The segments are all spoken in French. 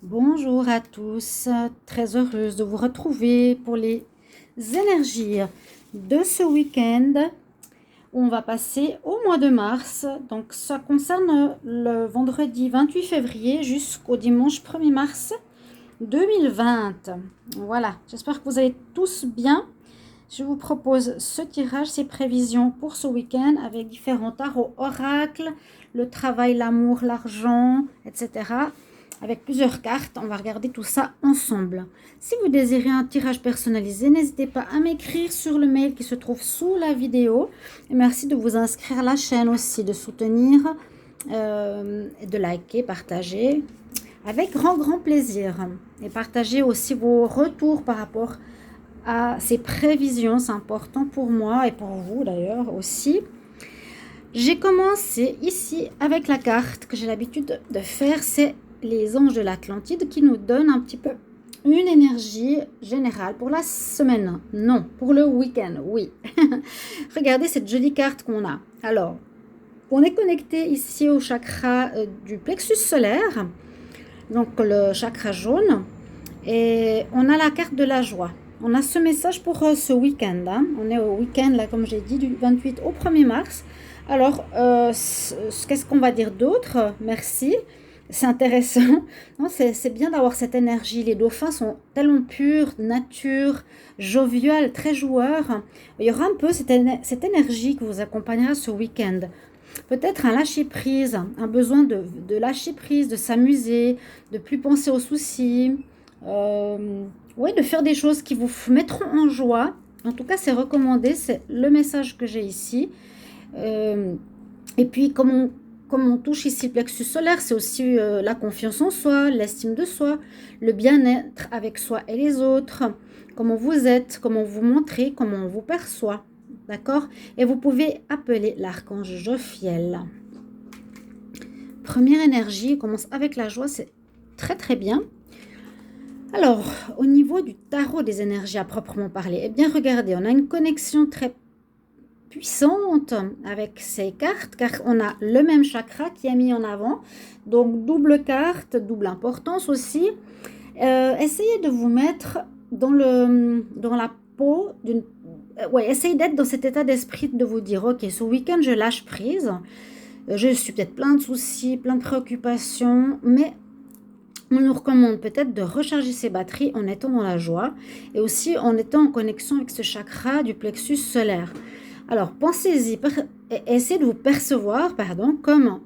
Bonjour à tous, très heureuse de vous retrouver pour les énergies de ce week-end où on va passer au mois de mars. Donc ça concerne le vendredi 28 février jusqu'au dimanche 1er mars 2020. Voilà, j'espère que vous allez tous bien. Je vous propose ce tirage, ces prévisions pour ce week-end avec différents tarots oracles, le travail, l'amour, l'argent, etc. Avec plusieurs cartes, on va regarder tout ça ensemble. Si vous désirez un tirage personnalisé, n'hésitez pas à m'écrire sur le mail qui se trouve sous la vidéo. Et merci de vous inscrire à la chaîne aussi, de soutenir, de liker, partager. Avec grand plaisir. Et partager aussi vos retours par rapport à ces prévisions. C'est important pour moi et pour vous d'ailleurs aussi. J'ai commencé ici avec la carte que j'ai l'habitude de faire, c'est les anges de l'Atlantide qui nous donnent un petit peu une énergie générale pour la semaine. Non, pour le week-end, oui. Regardez cette jolie carte qu'on a. Alors, on est connecté ici au chakra du plexus solaire, donc le chakra jaune, et on a la carte de la joie. On a ce message pour ce week-end. Hein. On est au week-end, là, comme j'ai dit, du 28 au 1er mars. Alors, qu'est-ce qu'on va dire d'autre? Merci. C'est intéressant. C'est bien d'avoir cette énergie. Les dauphins sont tellement purs, nature, jovial, très joueurs. Il y aura un peu cette énergie qui vous accompagnera ce week-end. Peut-être un lâcher-prise, un besoin de lâcher prise, de s'amuser, de plus penser aux soucis. Oui, de faire des choses qui vous mettront en joie. En tout cas, c'est recommandé. C'est le message que j'ai ici. Et puis, comme on touche ici le plexus solaire, c'est aussi la confiance en soi, l'estime de soi, le bien-être avec soi et les autres, comment vous êtes, comment vous montrez, comment on vous perçoit. D'accord? Et vous pouvez appeler l'archange Jophiel. Première énergie, on commence avec la joie, c'est très bien. Alors, au niveau du tarot des énergies à proprement parler, eh bien regardez, on a une connexion très puissante avec ces cartes, car on a le même chakra qui est mis en avant, donc double carte, double importance aussi. Essayez de vous mettre dans la peau d'une... essayez d'être dans cet état d'esprit de vous dire, ok, ce week-end je lâche prise, je suis peut-être plein de soucis, plein de préoccupations, mais on nous recommande peut-être de recharger ses batteries en étant dans la joie et aussi en étant en connexion avec ce chakra du plexus solaire. Alors, pensez-y, essayez de vous percevoir, comme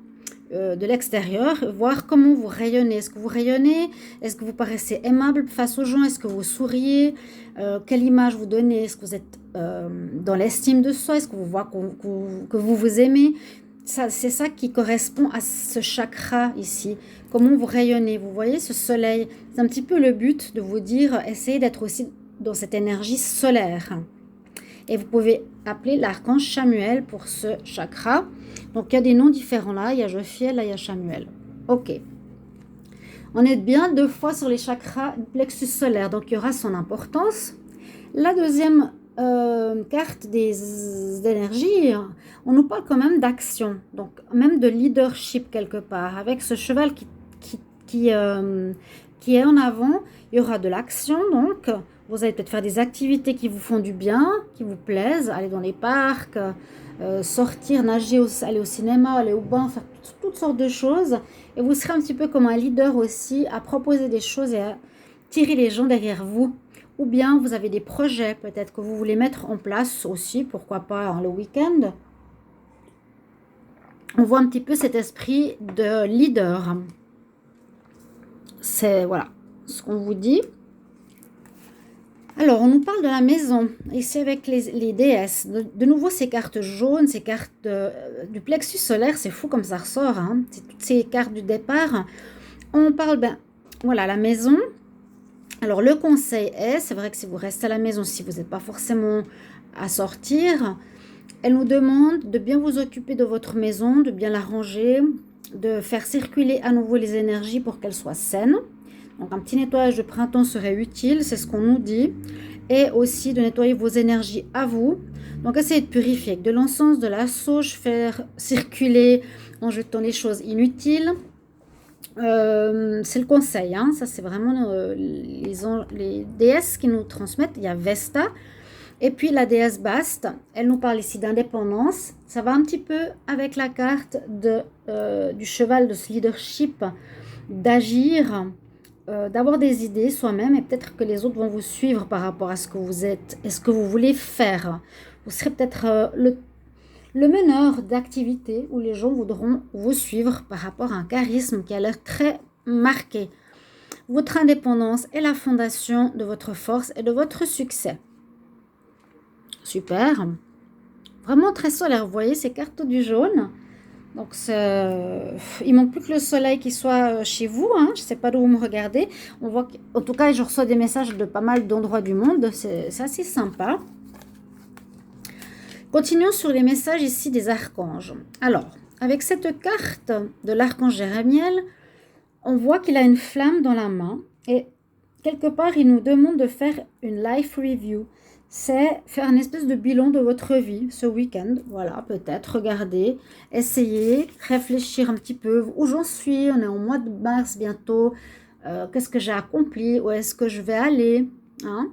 de l'extérieur, voir comment vous rayonnez. Est-ce que vous rayonnez? Est-ce que vous paraissez aimable face aux gens? Est-ce que vous souriez? Quelle image vous donnez? Est-ce que vous êtes dans l'estime de soi? Est-ce que vous voyez que vous vous aimez? C'est ça qui correspond à ce chakra ici. Comment vous rayonnez? Vous voyez ce soleil? C'est un petit peu le but de vous dire, essayez d'être aussi dans cette énergie solaire. Et vous pouvez appeler l'archange Chamuel pour ce chakra. Donc, il y a des noms différents là. Il y a Jophiel, là, il y a Chamuel. Ok. On est bien 2 fois sur les chakras du plexus solaire. Donc, il y aura son importance. La deuxième carte des énergies, on nous parle quand même d'action. Donc, même de leadership quelque part. Avec ce cheval qui est en avant, il y aura de l'action donc. Vous allez peut-être faire des activités qui vous font du bien, qui vous plaisent, aller dans les parcs, sortir, nager, aller au cinéma, aller au bain, faire toutes sortes de choses. Et vous serez un petit peu comme un leader aussi à proposer des choses et à tirer les gens derrière vous. Ou bien vous avez des projets peut-être que vous voulez mettre en place aussi, pourquoi pas le week-end. On voit un petit peu cet esprit de leader. C'est voilà ce qu'on vous dit. Alors, on nous parle de la maison, ici avec les déesses. De nouveau, ces cartes jaunes, ces cartes du plexus solaire, c'est fou comme ça ressort. Hein. C'est toutes ces cartes du départ. On parle, voilà, la maison. Alors, le conseil est, c'est vrai que si vous restez à la maison, si vous n'êtes pas forcément à sortir, elle nous demande de bien vous occuper de votre maison, de bien la ranger, de faire circuler à nouveau les énergies pour qu'elles soient saines. Donc, un petit nettoyage de printemps serait utile, c'est ce qu'on nous dit. Et aussi de nettoyer vos énergies à vous. Donc, essayez de purifier avec de l'encens, de la sauge, faire circuler en jetant les choses inutiles. C'est le conseil, hein. Ça c'est vraiment les déesses qui nous transmettent. Il y a Vesta et puis la déesse Bast. Elle nous parle ici d'indépendance. Ça va un petit peu avec la carte du cheval de ce leadership, d'agir, d'avoir des idées soi-même et peut-être que les autres vont vous suivre par rapport à ce que vous êtes et ce que vous voulez faire. Vous serez peut-être le meneur d'activité où les gens voudront vous suivre par rapport à un charisme qui a l'air très marqué. Votre indépendance est la fondation de votre force et de votre succès. Super. Vraiment très solaire. Vous voyez ces cartes du jaune. Donc, il manque plus que le soleil qui soit chez vous. Hein. Je ne sais pas d'où vous me regardez. On voit en tout cas, je reçois des messages de pas mal d'endroits du monde. C'est assez sympa. Continuons sur les messages ici des archanges. Alors, avec cette carte de l'archange Jérémiel, on voit qu'il a une flamme dans la main et quelque part, il nous demande de faire une life review. C'est faire une espèce de bilan de votre vie ce week-end. Voilà, peut-être regarder, essayer, réfléchir un petit peu où j'en suis. On est au mois de mars bientôt. Qu'est-ce que j'ai accompli? Où est-ce que je vais aller, hein?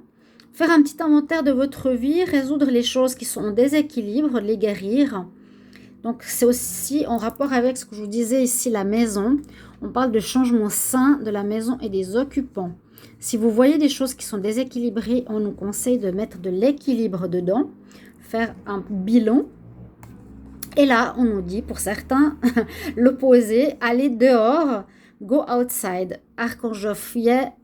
Faire un petit inventaire de votre vie, résoudre les choses qui sont en déséquilibre, les guérir. Donc, c'est aussi en rapport avec ce que je vous disais ici, la maison. On parle de changement sain de la maison et des occupants. Si vous voyez des choses qui sont déséquilibrées, on nous conseille de mettre de l'équilibre dedans, faire un bilan. Et là, on nous dit, pour certains, l'opposé, aller dehors, go outside. Archange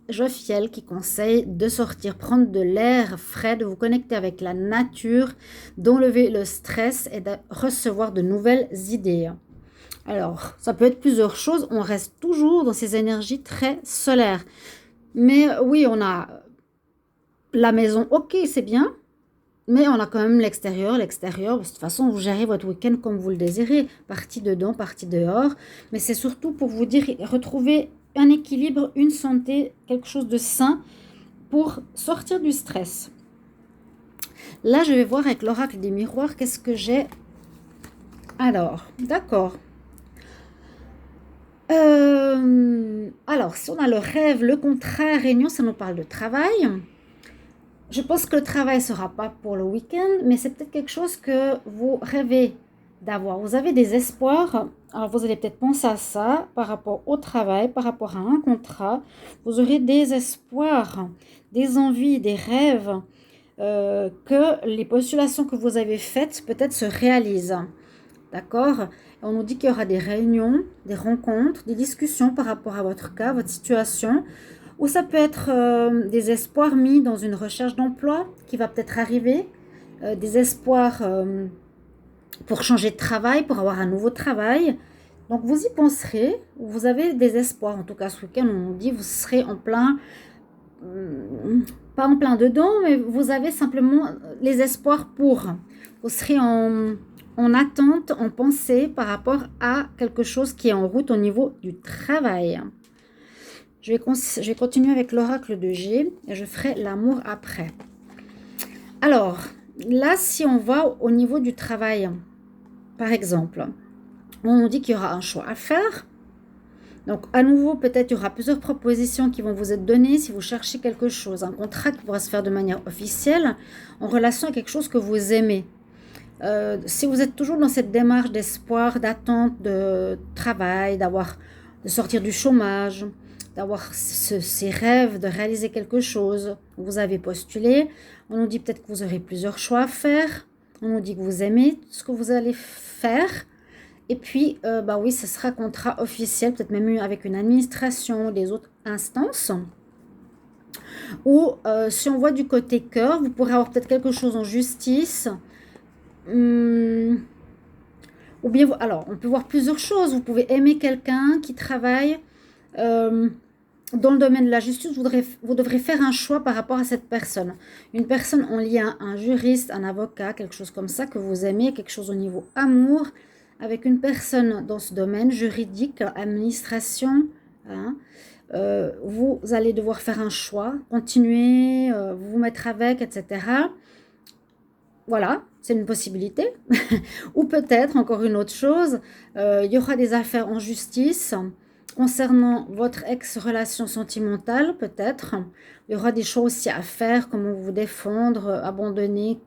Jophiel qui conseille de sortir, prendre de l'air frais, de vous connecter avec la nature, d'enlever le stress et de recevoir de nouvelles idées. Alors, ça peut être plusieurs choses. On reste toujours dans ces énergies très solaires. Mais oui, on a la maison, ok, c'est bien. Mais on a quand même l'extérieur. L'extérieur, de toute façon, vous gérez votre week-end comme vous le désirez. Partie dedans, partie dehors. Mais c'est surtout pour vous dire, retrouver un équilibre, une santé, quelque chose de sain pour sortir du stress. Là, je vais voir avec l'oracle des miroirs, qu'est-ce que j'ai. Alors, d'accord. Alors, si on a le rêve, le contraire, réunion, ça nous parle de travail. Je pense que le travail ne sera pas pour le week-end, mais c'est peut-être quelque chose que vous rêvez d'avoir. Vous avez des espoirs, alors vous allez peut-être penser à ça par rapport au travail, par rapport à un contrat. Vous aurez des espoirs, des envies, des rêves, que les postulations que vous avez faites peut-être se réalisent. D'accord? On nous dit qu'il y aura des réunions, des rencontres, des discussions par rapport à votre cas, votre situation. Ou ça peut être des espoirs mis dans une recherche d'emploi qui va peut-être arriver, des espoirs pour changer de travail, pour avoir un nouveau travail. Donc vous y penserez, vous avez des espoirs. En tout cas, ce week-end, on dit vous serez en plein, pas en plein dedans, mais vous avez simplement les espoirs pour. Vous serez en attente, en pensée par rapport à quelque chose qui est en route au niveau du travail. Je vais continuer avec l'oracle de G et je ferai l'amour après. Alors, là, si on va au niveau du travail, par exemple, on nous dit qu'il y aura un choix à faire. Donc, à nouveau, peut-être il y aura plusieurs propositions qui vont vous être données si vous cherchez quelque chose, un contrat qui pourra se faire de manière officielle en relation à quelque chose que vous aimez. Si vous êtes toujours dans cette démarche d'espoir, d'attente, de travail, de sortir du chômage, d'avoir ces rêves, de réaliser quelque chose. Vous avez postulé, on nous dit peut-être que vous aurez plusieurs choix à faire, on nous dit que vous aimez ce que vous allez faire, et puis, bah oui, ce sera contrat officiel, peut-être même avec une administration, des autres instances. Ou si on voit du côté cœur, vous pourrez avoir peut-être quelque chose en justice, ou bien, alors, on peut voir plusieurs choses. Vous pouvez aimer quelqu'un qui travaille dans le domaine de la justice. Vous devrez faire un choix par rapport à cette personne. Une personne en lien, un juriste, un avocat, quelque chose comme ça que vous aimez, quelque chose au niveau amour, avec une personne dans ce domaine juridique, administration, hein, vous allez devoir faire un choix, continuer, vous mettre avec, etc. Voilà, c'est une possibilité. Ou peut-être, encore une autre chose, il y aura des affaires en justice concernant votre ex-relation sentimentale, peut-être. Il y aura des choses aussi à faire, comment vous défendre, abandonner,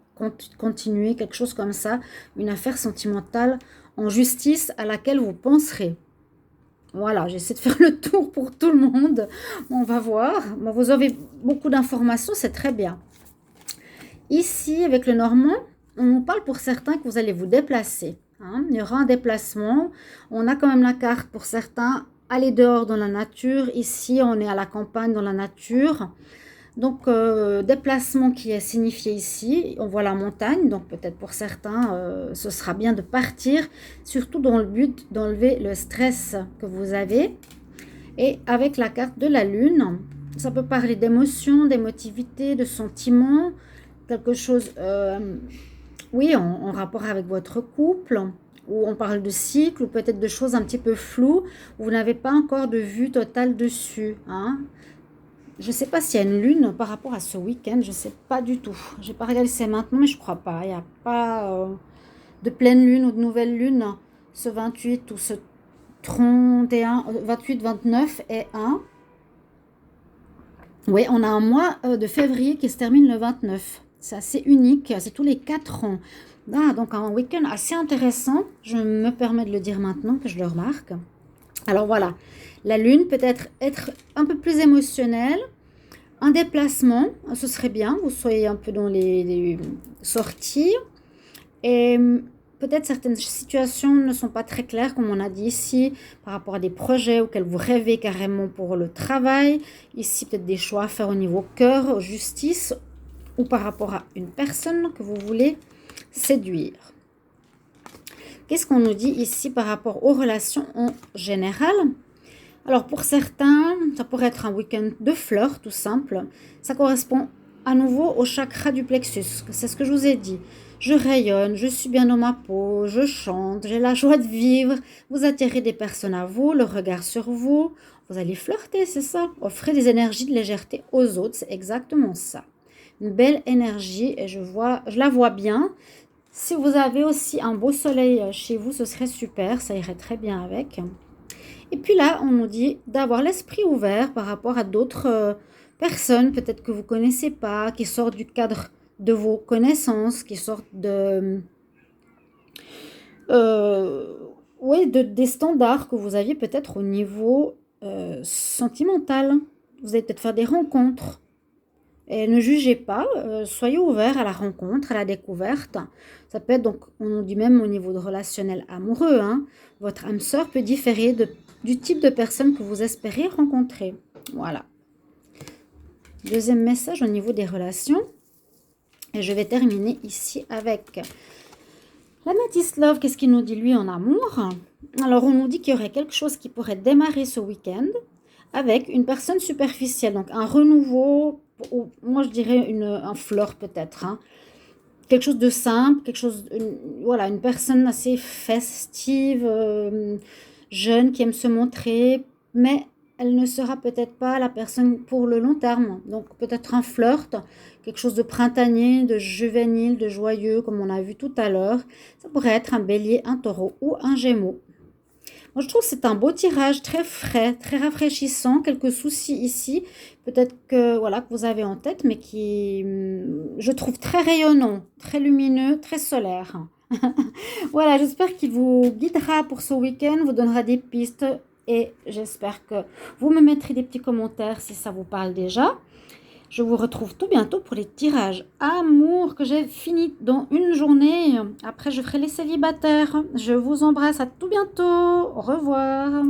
continuer, quelque chose comme ça. Une affaire sentimentale en justice à laquelle vous penserez. Voilà, j'essaie de faire le tour pour tout le monde. On va voir. Bon, vous avez beaucoup d'informations, c'est très bien. Ici, avec le normand, on nous parle pour certains que vous allez vous déplacer. Hein. Il y aura un déplacement. On a quand même la carte pour certains. Aller dehors dans la nature. Ici, on est à la campagne dans la nature. Donc, déplacement qui est signifié ici. On voit la montagne. Donc, peut-être pour certains, ce sera bien de partir. Surtout dans le but d'enlever le stress que vous avez. Et avec la carte de la lune, ça peut parler d'émotions, d'émotivité, de sentiments. Quelque chose, oui, en rapport avec votre couple, ou on parle de cycle, ou peut-être de choses un petit peu floues, où vous n'avez pas encore de vue totale dessus. Hein. Je ne sais pas s'il y a une lune par rapport à ce week-end, je ne sais pas du tout. Je n'ai pas regardé c'est maintenant, mais je ne crois pas. Il n'y a pas de pleine lune ou de nouvelle lune ce 28 ou ce 31, 28, 29 et 1. Oui, on a un mois de février qui se termine le 29. C'est assez unique, c'est tous les 4 ans. Ah, donc un week-end assez intéressant, je me permets de le dire maintenant que je le remarque. Alors voilà, la lune peut-être être un peu plus émotionnelle, un déplacement, ce serait bien, vous soyez un peu dans les sorties. Et peut-être certaines situations ne sont pas très claires, comme on a dit ici, par rapport à des projets auxquels vous rêvez carrément pour le travail. Ici, peut-être des choix à faire au niveau cœur, justice, ou par rapport à une personne que vous voulez séduire. Qu'est-ce qu'on nous dit ici par rapport aux relations en général? Alors pour certains, ça pourrait être un week-end de fleurs tout simple. Ça correspond à nouveau au chakra du plexus. C'est ce que je vous ai dit. Je rayonne, je suis bien dans ma peau, je chante, j'ai la joie de vivre. Vous attirez des personnes à vous, le regard sur vous. Vous allez flirter, c'est ça. Offrez des énergies de légèreté aux autres, c'est exactement ça. Une belle énergie et je la vois bien. Si vous avez aussi un beau soleil chez vous, ce serait super, ça irait très bien avec. Et puis là, on nous dit d'avoir l'esprit ouvert par rapport à d'autres personnes, peut-être que vous ne connaissez pas, qui sortent du cadre de vos connaissances, qui sortent des standards que vous aviez peut-être au niveau sentimental. Vous allez peut-être faire des rencontres. Et ne jugez pas, soyez ouverts à la rencontre, à la découverte. Ça peut être donc, on nous dit même au niveau de relationnel amoureux, hein, votre âme sœur peut différer du type de personne que vous espérez rencontrer. Voilà. Deuxième message au niveau des relations. Et je vais terminer ici avec l'améthyste love. Qu'est-ce qu'il nous dit lui en amour? Alors on nous dit qu'il y aurait quelque chose qui pourrait démarrer ce week-end avec une personne superficielle. Donc un renouveau, ou moi je dirais un flirt peut-être. Hein. Quelque chose de simple, une personne assez festive, jeune, qui aime se montrer, mais elle ne sera peut-être pas la personne pour le long terme. Donc peut-être un flirt, quelque chose de printanier, de juvénile, de joyeux, comme on a vu tout à l'heure. Ça pourrait être un bélier, un taureau ou un gémeaux. Moi, je trouve que c'est un beau tirage, très frais, très rafraîchissant. Quelques soucis ici, peut-être que vous avez en tête, mais qui, je trouve, très rayonnant, très lumineux, très solaire. Voilà, j'espère qu'il vous guidera pour ce week-end, vous donnera des pistes et j'espère que vous me mettrez des petits commentaires si ça vous parle déjà. Je vous retrouve tout bientôt pour les tirages amour que j'ai fini dans une journée. Après, je ferai les célibataires. Je vous embrasse, à tout bientôt. Au revoir.